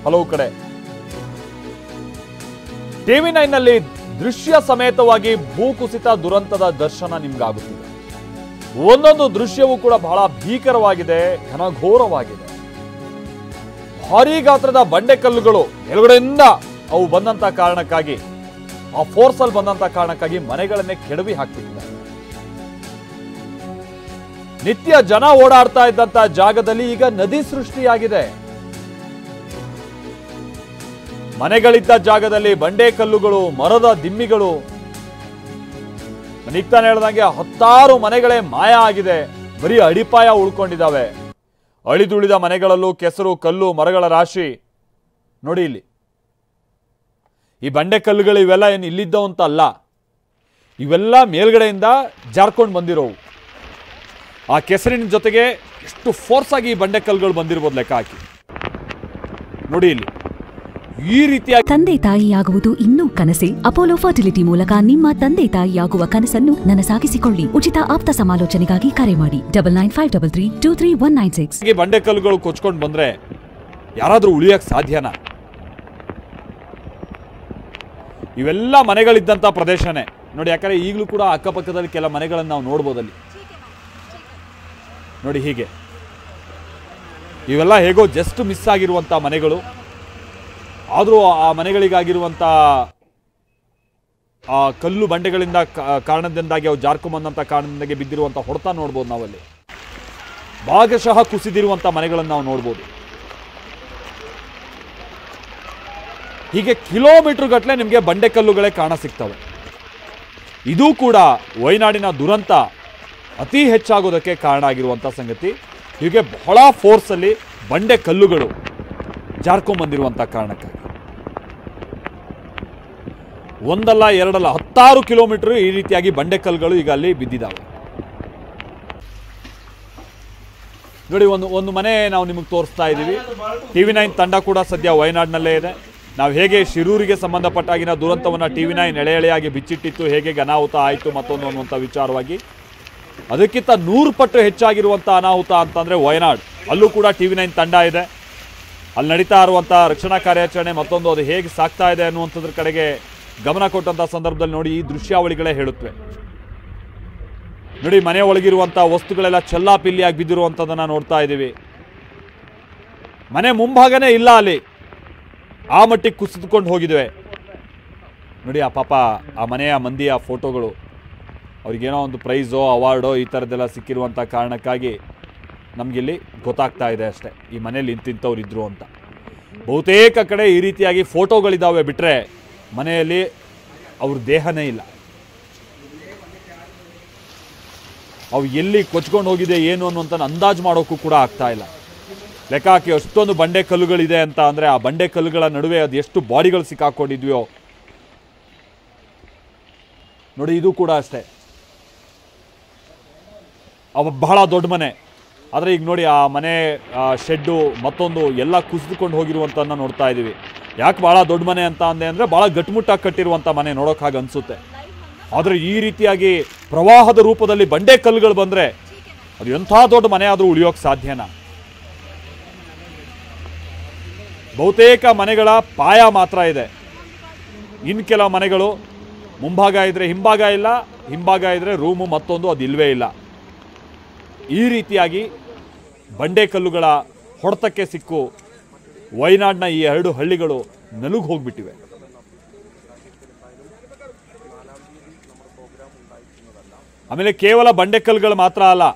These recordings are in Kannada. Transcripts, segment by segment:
ಹಲವು ಕಡೆ. TV9 ನಲ್ಲಿ ದೃಶ್ಯ ಸಮೇತವಾಗಿ ಭೂಕುಸಿತ ದುರಂತದ ದರ್ಶನ ನಿಮ್ಗಾಗುತ್ತಿದೆ. ಒಂದೊಂದು ದೃಶ್ಯವೂ ಕೂಡ ಬಹಳ ಭೀಕರವಾಗಿದೆ, ಘನಘೋರವಾಗಿದೆ. ಭಾರೀ ಗಾತ್ರದ ಬಂಡೆಕಲ್ಲುಗಳು ಕೆಳಗಡೆಯಿಂದ ಅವು ಬಂದಂತ ಕಾರಣಕ್ಕಾಗಿ, ಆ ಫೋರ್ಸ್ ಅಲ್ಲಿ ಬಂದಂತ ಕಾರಣಕ್ಕಾಗಿ ಮನೆಗಳನ್ನೇ ಕೆಡವಿ ಹಾಕ್ತಿದ್ದಾರೆ. ನಿತ್ಯ ಜನ ಓಡಾಡ್ತಾ ಇದ್ದಂತ ಜಾಗದಲ್ಲಿ ಈಗ ನದಿ ಸೃಷ್ಟಿಯಾಗಿದೆ. ಮನೆಗಳಿದ್ದ ಜಾಗದಲ್ಲಿ ಬಂಡೆಕಲ್ಲುಗಳು, ಮರದ ದಿಮ್ಮಿಗಳು, ನಿಕ್ತಾನೆ ಹೇಳ್ದಂಗೆ 10 ಮನೆಗಳೇ ಮಾಯ ಆಗಿದೆ. ಬರೀ ಅಡಿಪಾಯ ಉಳ್ಕೊಂಡಿದ್ದಾವೆ. ಅಳಿದುಳಿದ ಮನೆಗಳಲ್ಲೂ ಕೆಸರು, ಕಲ್ಲು, ಮರಗಳ ರಾಶಿ. ನೋಡಿ ಇಲ್ಲಿ ಈ ಬಂಡೆಕಲ್ಲುಗಳು ಇವೆಲ್ಲ ಏನು ಇಲ್ಲಿದ್ದವು ಅಂತ ಅಲ್ಲ, ಇವೆಲ್ಲ ಮೇಲ್ಗಡೆಯಿಂದ ಜಾರ್ಕೊಂಡು ಬಂದಿರೋವು. ಆ ಕೆಸರಿನ ಜೊತೆಗೆ ಎಷ್ಟು ಫೋರ್ಸ್ ಆಗಿ ಈ ಬಂಡೆಕಲ್ಲುಗಳು ಬಂದಿರ್ಬೋದು ಲೆಕ್ಕ ಹಾಕಿ. ನೋಡಿ ಇಲ್ಲಿ ಈ ರೀತಿಯಾಗಿ ತಂದೆ ತಾಯಿಯಾಗುವುದು ಇನ್ನೂ ಕನಸೆ. ಅಪೋಲೋ ಫರ್ಟಿಲಿಟಿ ಮೂಲಕ ನಿಮ್ಮ ತಂದೆ ತಾಯಿಯಾಗುವ ಕನಸನ್ನು ನನಸಾಗಿಸಿಕೊಳ್ಳಿ. ಉಚಿತ ಆಪ್ತ ಸಮಾಲೋಚನೆಗಾಗಿ ಕರೆ ಮಾಡಿ 9953323196. ಬಂಡೆಕಲ್ಲುಗಳು ಕೊಚ್ಕೊಂಡು ಬಂದ್ರೆ ಯಾರಾದ್ರೂ ಉಳಿಯಕ್ ಸಾಧ್ಯನಾ? ಇವೆಲ್ಲ ಮನೆಗಳಿದ್ದಂತ ಪ್ರದೇಶನೇ ನೋಡಿ. ಯಾಕಂದ್ರೆ ಈಗಲೂ ಕೂಡ ಅಕ್ಕಪಕ್ಕದಲ್ಲಿ ಕೆಲ ಮನೆಗಳನ್ನು ನಾವು ನೋಡ್ಬೋದಲ್ಲಿ. ನೋಡಿ ಹೀಗೆ ಇವೆಲ್ಲ ಹೇಗೋ ಜಸ್ಟ್ ಮಿಸ್ ಆಗಿರುವಂತ ಮನೆಗಳು. ಆದರೂ ಆ ಮನೆಗಳಿಗಾಗಿರುವಂಥ ಆ ಕಲ್ಲು ಬಂಡೆಗಳಿಂದ ಕಾರಣದಿಂದಾಗಿ ಅವು ಜಾರ್ಕೊಂಬಂದಂಥ ಕಾರಣದಿಂದಾಗಿ ಬಿದ್ದಿರುವಂಥ ಹೊಡೆತ ನೋಡ್ಬೋದು ನಾವಲ್ಲಿ. ಭಾಗಶಃ ಕುಸಿದಿರುವಂಥ ಮನೆಗಳನ್ನು ನಾವು ನೋಡ್ಬೋದು. ಹೀಗೆ ಕಿಲೋಮೀಟರ್ ಗಟ್ಟಲೆ ನಿಮಗೆ ಬಂಡೆಕಲ್ಲುಗಳೇ ಕಾಣ ಸಿಗ್ತವೆ. ಇದು ಕೂಡ ವಯನಾಡಿನ ದುರಂತ ಅತಿ ಹೆಚ್ಚಾಗೋದಕ್ಕೆ ಕಾರಣ ಆಗಿರುವಂಥ ಸಂಗತಿ. ಹೀಗೆ ಬಹಳ ಫೋರ್ಸಲ್ಲಿ ಬಂಡೆಕಲ್ಲುಗಳು ಜಾರ್ಕೊಂಬಂದಿರುವಂಥ ಕಾರಣಕ್ಕಾಗಿ ಒಂದಲ್ಲ ಎರಡಲ್ಲ 16 ಕಿಲೋಮೀಟರ್ ಈ ರೀತಿಯಾಗಿ ಬಂಡೆಕಲ್ಲುಗಳು ಈಗ ಅಲ್ಲಿ ಬಿದ್ದಿದ್ದಾವೆ. ನೋಡಿ ಒಂದು ಮನೆ ನಾವು ನಿಮಗೆ ತೋರಿಸ್ತಾ ಇದ್ದೀವಿ. TV9 ತಂಡ ಕೂಡ ಸದ್ಯ ವಯನಾಡಿನಲ್ಲೇ ಇದೆ. ನಾವು ಹೇಗೆ ಶಿರೂರಿಗೆ ಸಂಬಂಧಪಟ್ಟಾಗಿನ ದುರಂತವನ್ನು TV9 ಎಳೆ ಎಳೆಯಾಗಿ ಬಿಚ್ಚಿಟ್ಟಿತ್ತು, ಹೇಗೆ ಅನಾಹುತ ಆಯಿತು ಮತ್ತೊಂದು ಅನ್ನುವಂಥ ವಿಚಾರವಾಗಿ, ಅದಕ್ಕಿಂತ 100 ಪಟ್ಟು ಹೆಚ್ಚಾಗಿರುವಂಥ ಅನಾಹುತ ಅಂತಂದರೆ ವಯನಾಡ್. ಅಲ್ಲೂ ಕೂಡ TV9 ತಂಡ ಇದೆ. ಅಲ್ಲಿ ನಡೀತಾ ಇರುವಂಥ ರಕ್ಷಣಾ ಕಾರ್ಯಾಚರಣೆ ಮತ್ತೊಂದು ಅದು ಹೇಗೆ ಸಾಗ್ತಾ ಇದೆ ಅನ್ನುವಂಥದ್ರ ಕಡೆಗೆ ಗಮನ ಕೊಟ್ಟಂಥ ಸಂದರ್ಭದಲ್ಲಿ ನೋಡಿ ಈ ದೃಶ್ಯಾವಳಿಗಳೇ ಹೇಳುತ್ತವೆ. ನೋಡಿ ಮನೆ ಒಳಗಿರುವಂಥ ವಸ್ತುಗಳೆಲ್ಲ ಚೆಲ್ಲಾಪಿಲ್ಲಿಯಾಗಿ ಬಿದ್ದಿರುವಂಥದ್ದನ್ನು ನೋಡ್ತಾ ಇದ್ದೀವಿ. ಮನೆ ಮುಂಭಾಗನೇ ಇಲ್ಲ, ಅಲ್ಲಿ ಆ ಮಟ್ಟಿಗೆ ಕುಸಿದುಕೊಂಡು ಹೋಗಿದ್ವೆ. ನೋಡಿ ಆ ಪಾಪ ಆ ಮನೆಯ ಮಂದಿಯ ಫೋಟೋಗಳು, ಅವ್ರಿಗೇನೋ ಒಂದು ಪ್ರೈಸೋ ಅವಾರ್ಡೋ ಈ ಥರದ್ದೆಲ್ಲ ಸಿಕ್ಕಿರುವಂಥ ಕಾರಣಕ್ಕಾಗಿ ನಮಗಿಲ್ಲಿ ಗೊತ್ತಾಗ್ತಾ ಇದೆ ಅಷ್ಟೇ ಈ ಮನೇಲಿ ಇಂತಿಂಥವ್ರು ಇದ್ರು ಅಂತ. ಬಹುತೇಕ ಕಡೆ ಈ ರೀತಿಯಾಗಿ ಫೋಟೋಗಳಿದ್ದಾವೆ ಬಿಟ್ಟರೆ ಮನೆಯಲ್ಲಿ ಅವ್ರ ದೇಹನೇ ಇಲ್ಲ. ಅವು ಎಲ್ಲಿ ಕೊಚ್ಕೊಂಡು ಹೋಗಿದೆ ಏನು ಅನ್ನುವಂಥ ಅಂದಾಜು ಮಾಡೋಕ್ಕೂ ಕೂಡ ಆಗ್ತಾ ಇಲ್ಲ. ಲೆಕ್ಕ ಹಾಕಿ ಅಷ್ಟೊಂದು ಬಂಡೆ ಕಲ್ಲುಗಳಿದೆ ಅಂತ ಅಂದರೆ ಆ ಬಂಡೆ ಕಲ್ಲುಗಳ ನಡುವೆ ಅದು ಎಷ್ಟು ಬಾಡಿಗಳು ಸಿಕ್ಕಾಕೊಂಡಿದ್ವೋ ನೋಡಿ. ಇದು ಕೂಡ ಅಷ್ಟೇ, ಅವ ಬಹಳ ದೊಡ್ಡ ಮನೆ. ಆದರೆ ಈಗ ನೋಡಿ ಆ ಮನೆ ಶೆಡ್ಡು ಮತ್ತೊಂದು ಎಲ್ಲ ಕುಸಿದುಕೊಂಡು ಹೋಗಿರುವಂಥದ್ದನ್ನ ನೋಡ್ತಾ ಇದ್ದೀವಿ. ಯಾಕೆ ಭಾಳ ದೊಡ್ಡ ಮನೆ ಅಂತ ಅಂದೆ ಅಂದರೆ ಭಾಳ ಗಟ್ಟುಮುಟ್ಟಾಗಿ ಕಟ್ಟಿರುವಂಥ ಮನೆ ನೋಡೋಕೆ ಹಾಗೆ ಅನಿಸುತ್ತೆ. ಆದರೆ ಈ ರೀತಿಯಾಗಿ ಪ್ರವಾಹದ ರೂಪದಲ್ಲಿ ಬಂಡೆ ಕಲ್ಲುಗಳು ಬಂದರೆ ಅದು ಎಂಥ ದೊಡ್ಡ ಮನೆ ಆದರೂ ಉಳಿಯೋಕೆ ಸಾಧ್ಯನಾ? ಬಹುತೇಕ ಮನೆಗಳ ಪಾಯ ಮಾತ್ರ ಇದೆ. ಇನ್ನು ಕೆಲವು ಮನೆಗಳು ಮುಂಭಾಗ ಇದ್ದರೆ ಹಿಂಭಾಗ ಇಲ್ಲ, ಹಿಂಭಾಗ ಇದ್ದರೆ ರೂಮು ಮತ್ತೊಂದು ಅದು ಇಲ್ಲವೇ ಇಲ್ಲ. ಈ ರೀತಿಯಾಗಿ ಬಂಡೆಕಲ್ಲುಗಳ ಹೊಡೆತಕ್ಕೆ ಸಿಕ್ಕು ವಯನಾಡಿನ ಈ 2 ಹಳ್ಳಿಗಳು ನಲುಗಿ ಹೋಗ್ಬಿಟ್ಟಿವೆ. ಆಮೇಲೆ ಕೇವಲ ಬಂಡೆಕಲ್ಲುಗಳು ಮಾತ್ರ ಅಲ್ಲ,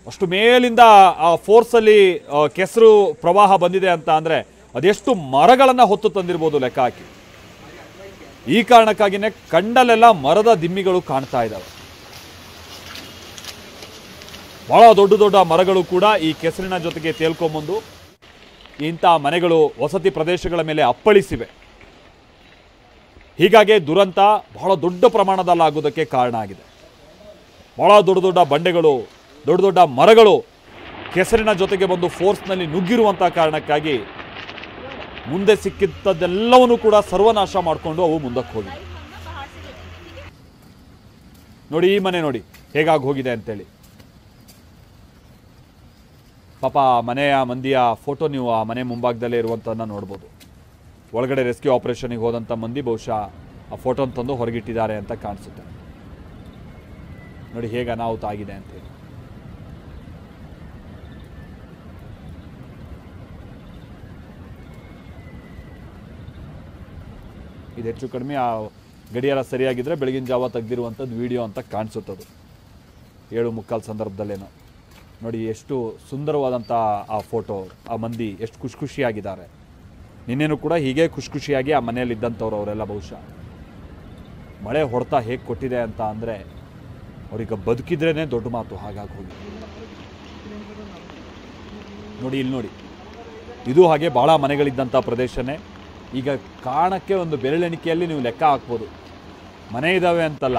ಅಷ್ಟು ಮೇಲಿಂದ ಆ ಫೋರ್ಸಲ್ಲಿ ಕೆಸರು ಪ್ರವಾಹ ಬಂದಿದೆ ಅಂತ ಅಂದರೆ ಅದೆಷ್ಟು ಮರಗಳನ್ನು ಹೊತ್ತು ತಂದಿರ್ಬೋದು ಲೆಕ್ಕ ಹಾಕಿ. ಈ ಕಾರಣಕ್ಕಾಗಿಯೇ ಕಂಡಲೆಲ್ಲ ಮರದ ದಿಮ್ಮಿಗಳು ಕಾಣ್ತಾ ಇದ್ದಾವೆ. ಬಹಳ ದೊಡ್ಡ ದೊಡ್ಡ ಮರಗಳು ಕೂಡ ಈ ಕೆಸರಿನ ಜೊತೆಗೆ ತೇಲ್ಕೊಂಬಂದು ಇಂಥ ಮನೆಗಳು ವಸತಿ ಪ್ರದೇಶಗಳ ಮೇಲೆ ಅಪ್ಪಳಿಸಿವೆ. ಹೀಗಾಗಿ ದುರಂತ ಬಹಳ ದೊಡ್ಡ ಪ್ರಮಾಣದಲ್ಲಾಗೋದಕ್ಕೆ ಕಾರಣ ಆಗಿದೆ. ಬಹಳ ದೊಡ್ಡ ದೊಡ್ಡ ಬಂಡೆಗಳು, ದೊಡ್ಡ ದೊಡ್ಡ ಮರಗಳು ಕೆಸರಿನ ಜೊತೆಗೆ ಬಂದು ಫೋರ್ಸ್ನಲ್ಲಿ ನುಗ್ಗಿರುವಂಥ ಕಾರಣಕ್ಕಾಗಿ ಮುಂದೆ ಸಿಕ್ಕಿದ್ದೆಲ್ಲವನ್ನೂ ಕೂಡ ಸರ್ವನಾಶ ಮಾಡಿಕೊಂಡು ಅವು ಮುಂದಕ್ಕೆ ಹೋಗಿವೆ. ನೋಡಿ ಈ ಮನೆ ನೋಡಿ ಹೇಗಾಗಿ ಹೋಗಿದೆ ಅಂತೇಳಿ. ಪಾಪ ಮನೆಯ ಮಂದಿಯ ಫೋಟೋ ನೀವು ಆ ಮನೆ ಮುಂಭಾಗದಲ್ಲೇ ಇರುವಂಥದ್ದನ್ನು ನೋಡ್ಬೋದು. ಒಳಗಡೆ ರೆಸ್ಕ್ಯೂ ಆಪರೇಷನ್ಗೆ ಹೋದಂಥ ಮಂದಿ ಬಹುಶಃ ಆ ಫೋಟೋನ ತಂದು ಹೊರಗಿಟ್ಟಿದ್ದಾರೆ ಅಂತ ಕಾಣಿಸುತ್ತೆ. ನೋಡಿ ಹೇಗೆ ಅನಾಹುತ ಆಗಿದೆ ಅಂತೇಳಿ. ಇದು ಹೆಚ್ಚು ಕಡಿಮೆ ಆ ಗಡಿಯಾರ ಸರಿಯಾಗಿದ್ದರೆ ಬೆಳಗಿನ ಜಾವ ತೆಗೆದಿರುವಂಥದ್ದು ವಿಡಿಯೋ ಅಂತ ಕಾಣಿಸುತ್ತದು. 7:45 ಸಂದರ್ಭದಲ್ಲೇನೋ ನೋಡಿ ಎಷ್ಟು ಸುಂದರವಾದಂಥ ಆ ಫೋಟೋ. ಆ ಮಂದಿ ಎಷ್ಟು ಖುಷಿಯಾಗಿದ್ದಾರೆ. ನಿನ್ನೆನೂ ಕೂಡ ಹೀಗೆ ಖುಷಿಯಾಗಿ ಆ ಮನೆಯಲ್ಲಿದ್ದಂಥವ್ರು ಅವರೆಲ್ಲ. ಬಹುಶಃ ಮಳೆ ಹೊಡೆತ ಹೇಗೆ ಕೊಟ್ಟಿದೆ ಅಂತ ಅಂದರೆ ಅವ್ರೀಗ ಬದುಕಿದ್ರೇ ದೊಡ್ಡ ಮಾತು. ಹಾಗಾಗಿ ಹೋಗಿ ನೋಡಿ, ಇಲ್ಲಿ ನೋಡಿ, ಇದು ಹಾಗೆ ಭಾಳ ಮನೆಗಳಿದ್ದಂಥ ಪ್ರದೇಶನೇ. ಈಗ ಕಾರಣಕ್ಕೆ ಒಂದು ಬೆರಳೆಣಿಕೆಯಲ್ಲಿ ನೀವು ಲೆಕ್ಕ ಹಾಕ್ಬೋದು. ಮನೆ ಇದ್ದಾವೆ ಅಂತಲ್ಲ,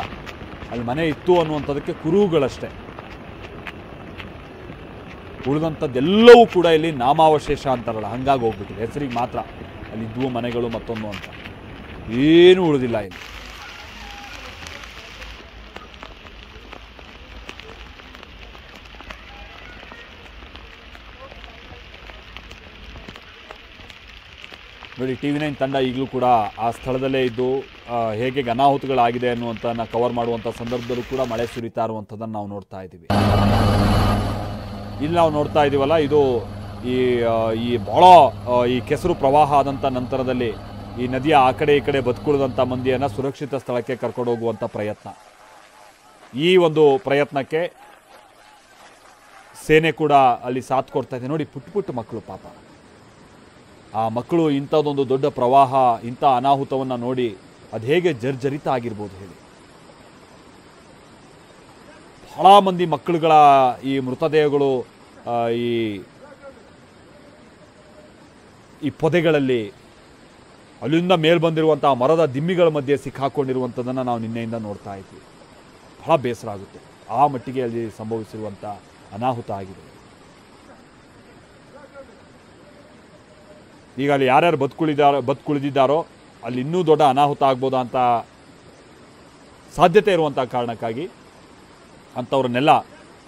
ಅಲ್ಲಿ ಮನೆ ಇತ್ತು ಅನ್ನುವಂಥದ್ದಕ್ಕೆ ಕುರುಹುಗಳಷ್ಟೇ. ಉಳಿದಂಥದ್ದೆಲ್ಲವೂ ಕೂಡ ಇಲ್ಲಿ ನಾಮಾವಶೇಷ ಅಂತಾರಲ್ಲ, ಹಂಗಾಗಿ ಹೋಗ್ಬಿಟ್ಟಿದೆ. ಹೆಸರಿಗೆ ಮಾತ್ರ ಅಲ್ಲಿದ್ವು ಮನೆಗಳು ಮತ್ತೊಂದು ಅಂತ, ಏನೂ ಉಳಿದಿಲ್ಲ ಇಲ್ಲಿ. ನೋಡಿ, TV9 ತಂಡ ಈಗಲೂ ಕೂಡ ಆ ಸ್ಥಳದಲ್ಲೇ ಇದ್ದು ಹೇಗೆ ಅನಾಹುತಗಳಾಗಿದೆ ಅನ್ನುವಂಥದ್ದನ್ನು ಕವರ್ ಮಾಡುವಂಥ ಸಂದರ್ಭದಲ್ಲೂ ಕೂಡ ಮಳೆ ಸುರಿತಾ ಇರುವಂಥದ್ದನ್ನು ನಾವು ನೋಡ್ತಾ ಇದ್ದೀವಿ. ಇಲ್ಲಿ ನಾವು ನೋಡ್ತಾ ಇದ್ದೀವಲ್ಲ, ಇದು ಈ ಭಾಳ ಈ ಕೆಸರು ಪ್ರವಾಹ ಆದಂಥ ನಂತರದಲ್ಲಿ ಈ ನದಿಯ ಆ ಕಡೆ ಈ ಕಡೆ ಬದುಕುಳಿದಂಥ ಮಂದಿಯನ್ನು ಸುರಕ್ಷಿತ ಸ್ಥಳಕ್ಕೆ ಕರ್ಕೊಂಡು ಹೋಗುವಂಥ ಪ್ರಯತ್ನ. ಈ ಒಂದು ಪ್ರಯತ್ನಕ್ಕೆ ಸೇನೆ ಕೂಡ ಅಲ್ಲಿ ಸಾಥ್ ಕೊಡ್ತಾ ಇದೆ. ನೋಡಿ, ಪುಟ್ಟ ಮಕ್ಕಳು ಪಾಪ. ಆ ಮಕ್ಕಳು ಇಂಥದ್ದೊಂದು ದೊಡ್ಡ ಪ್ರವಾಹ, ಇಂಥ ಅನಾಹುತವನ್ನು ನೋಡಿ ಅದು ಹೇಗೆ ಜರ್ಜರಿತ ಆಗಿರ್ಬೋದು ಹೇಳಿ. ಬಹಳ ಮಂದಿ ಮಕ್ಕಳುಗಳ ಈ ಮೃತದೇಹಗಳು ಈ ಪೊದೆಗಳಲ್ಲಿ ಅಲ್ಲಿಂದ ಮೇಲ್ ಬಂದಿರುವಂಥ ಮರದ ದಿಮ್ಮಿಗಳ ಮಧ್ಯೆ ಸಿಕ್ಕಾಕೊಂಡಿರುವಂಥದ್ದನ್ನು ನಾವು ನಿನ್ನೆಯಿಂದ ನೋಡ್ತಾ ಇದ್ವಿ. ಬಹಳ ಬೇಸರ ಆಗುತ್ತೆ. ಆ ಮಟ್ಟಿಗೆ ಅಲ್ಲಿ ಸಂಭವಿಸಿರುವಂಥ ಅನಾಹುತ ಆಗಿದೆ. ಈಗ ಅಲ್ಲಿ ಯಾರ್ಯಾರು ಬದುಕುಳಿದಿದ್ದಾರೋ ಅಲ್ಲಿ ಇನ್ನೂ ದೊಡ್ಡ ಅನಾಹುತ ಆಗ್ಬೋದಾ ಅಂತ ಸಾಧ್ಯತೆ ಇರುವಂಥ ಕಾರಣಕ್ಕಾಗಿ ಅಂಥವ್ರನ್ನೆಲ್ಲ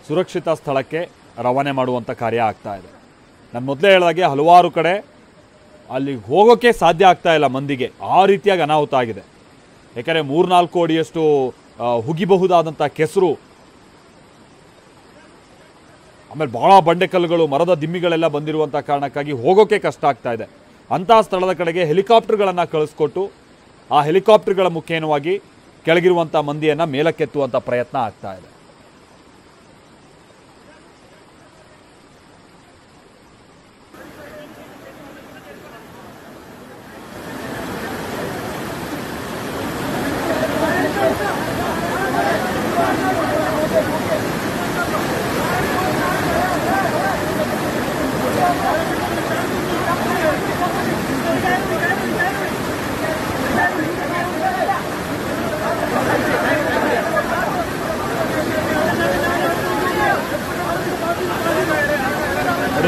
ಸುರಕ್ಷಿತ ಸ್ಥಳಕ್ಕೆ ರವಾನೆ ಮಾಡುವಂಥ ಕಾರ್ಯ ಆಗ್ತಾ ಇದೆ. ನಾನು ಮೊದಲೇ ಹೇಳಿದಾಗೆ ಹಲವಾರು ಕಡೆ ಅಲ್ಲಿಗೆ ಹೋಗೋಕ್ಕೆ ಸಾಧ್ಯ ಆಗ್ತಾ ಇಲ್ಲ ಮಂದಿಗೆ, ಆ ರೀತಿಯಾಗಿ ಅನಾಹುತ ಆಗಿದೆ. ಯಾಕಂದರೆ 3-4 ಅಡಿಯಷ್ಟು ಹುಗಿಬಹುದಾದಂಥ ಕೆಸರು, ಆಮೇಲೆ ಭಾಳ ಬಂಡೆಕಲ್ಲುಗಳು, ಮರದ ದಿಮ್ಮಿಗಳೆಲ್ಲ ಬಂದಿರುವಂಥ ಕಾರಣಕ್ಕಾಗಿ ಹೋಗೋಕ್ಕೆ ಕಷ್ಟ ಆಗ್ತಾ ಇದೆ. ಅಂಥ ಸ್ಥಳದ ಕಡೆಗೆ ಹೆಲಿಕಾಪ್ಟರ್ಗಳನ್ನು ಕಳಿಸ್ಕೊಟ್ಟು ಆ ಹೆಲಿಕಾಪ್ಟರ್ಗಳ ಮುಖೇನವಾಗಿ ಕೆಳಗಿರುವಂಥ ಮಂದಿಯನ್ನು ಮೇಲಕ್ಕೆತ್ತುವಂಥ ಪ್ರಯತ್ನ ಆಗ್ತಾ ಇದೆ.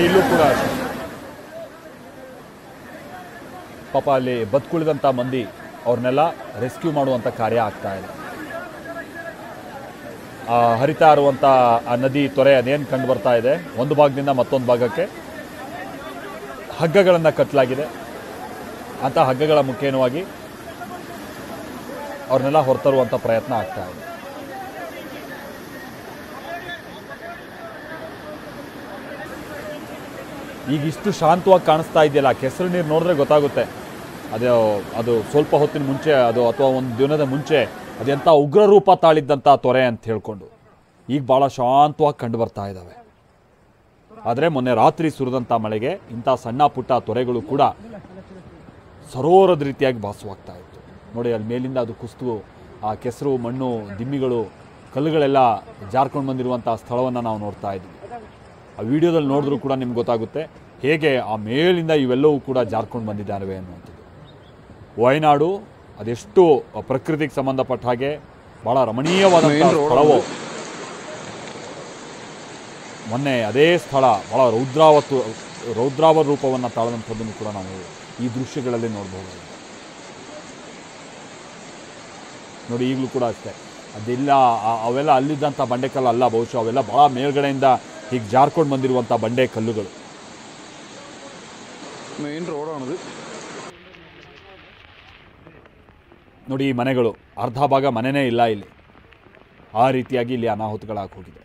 ಇಲ್ಲೂ ಕೂಡ ಪಾಪ ಅಲ್ಲಿ ಬದುಕುಳಿದಂಥ ಮಂದಿ ಅವ್ರನ್ನೆಲ್ಲ ರೆಸ್ಕ್ಯೂ ಮಾಡುವಂಥ ಕಾರ್ಯ ಆಗ್ತಾ ಇದೆ. ಹರಿತಾ ಇರುವಂಥ ಆ ನದಿ ತೊರೆ ಅದೇನು ಕಂಡು ಬರ್ತಾ ಇದೆ, ಒಂದು ಭಾಗದಿಂದ ಮತ್ತೊಂದು ಭಾಗಕ್ಕೆ ಹಗ್ಗಗಳನ್ನು ಕಟ್ಟಲಾಗಿದೆ. ಅಂಥ ಹಗ್ಗಗಳ ಮುಖೇನವಾಗಿ ಅವ್ರನ್ನೆಲ್ಲ ಹೊರತರುವಂಥ ಪ್ರಯತ್ನ ಆಗ್ತಾ ಇದೆ. ಈಗ ಇಷ್ಟು ಶಾಂತವಾಗಿ ಕಾಣಿಸ್ತಾ ಇದೆಯಲ್ಲ, ಕೆಸರು ನೀರು ನೋಡಿದ್ರೆ ಗೊತ್ತಾಗುತ್ತೆ ಅದು ಸ್ವಲ್ಪ ಹೊತ್ತಿನ ಮುಂಚೆ ಅಥವಾ ಒಂದು ದಿನದ ಮುಂಚೆ ಅದೆಂಥ ಉಗ್ರ ರೂಪ ತಾಳಿದ್ದಂಥ ತೊರೆ ಅಂತ ಹೇಳ್ಕೊಂಡು ಈಗ ಭಾಳ ಶಾಂತವಾಗಿ ಕಂಡು ಬರ್ತಾ ಇದ್ದಾವೆ. ಆದರೆ ಮೊನ್ನೆ ರಾತ್ರಿ ಸುರಿದಂಥ ಮಳೆಗೆ ಇಂಥ ಸಣ್ಣ ಪುಟ್ಟ ತೊರೆಗಳು ಕೂಡ ಸರೋವರದ ರೀತಿಯಾಗಿ ಭಾಸವಾಗ್ತಾ ಇತ್ತು. ನೋಡಿ, ಅಲ್ಲಿ ಮೇಲಿಂದ ಅದು ಕುಸಿದು ಆ ಕೆಸರು, ಮಣ್ಣು, ದಿಮ್ಮಿಗಳು, ಕಲ್ಲುಗಳೆಲ್ಲ ಜಾರ್ಕೊಂಡು ಬಂದಿರುವಂಥ ಸ್ಥಳವನ್ನು ನಾವು ನೋಡ್ತಾ ಇದ್ವಿ. ಆ ವಿಡಿಯೋದಲ್ಲಿ ನೋಡಿದ್ರೂ ಕೂಡ ನಿಮ್ಗೆ ಗೊತ್ತಾಗುತ್ತೆ ಹೇಗೆ ಆ ಮೇಲಿಂದ ಇವೆಲ್ಲವೂ ಕೂಡ ಜಾರ್ಕೊಂಡು ಬಂದಿದ್ದಾವೆ ಅನ್ನುವಂಥದ್ದು. ವಯನಾಡು ಅದೆಷ್ಟು ಪ್ರಕೃತಿಗೆ ಸಂಬಂಧಪಟ್ಟ ಹಾಗೆ ಭಾಳ ರಮಣೀಯವಾದಂಥ ಸ್ಥಳವೋ, ಮೊನ್ನೆ ಅದೇ ಸ್ಥಳ ಭಾಳ ರೌದ್ರಾವ ರೂಪವನ್ನು ತಾಳದಂಥದ್ದನ್ನು ಕೂಡ ನಾವು ಈ ದೃಶ್ಯಗಳಲ್ಲಿ ನೋಡ್ಬೋದು. ನೋಡಿ, ಈಗಲೂ ಕೂಡ ಅಷ್ಟೇ, ಅದೆಲ್ಲ ಅವೆಲ್ಲ ಅಲ್ಲಿದ್ದಂಥ ಬಂಡೆಕಲ್ಲು ಅಲ್ಲ, ಬಹುಶಃ ಅವೆಲ್ಲ ಭಾಳ ಮೇಲ್ಗಡೆಯಿಂದ ಹೀಗೆ ಜಾರ್ಕೊಂಡು ಬಂದಿರುವಂಥ ಬಂಡೆ ಕಲ್ಲುಗಳು. മെയിൻ റോഡാണിത്. ನೋಡಿ ಈ ಮನೆಗಳು ಅರ್ಧ ಭಾಗ ಮನೆಯೇ ಇಲ್ಲ ಇಲ್ಲಿ, ಆ ರೀತಿಯಾಗಿ ಇಲ್ಲಿ ಅನಾಹುತಗಳಾಗಿ ಹೋಗಿದೆ.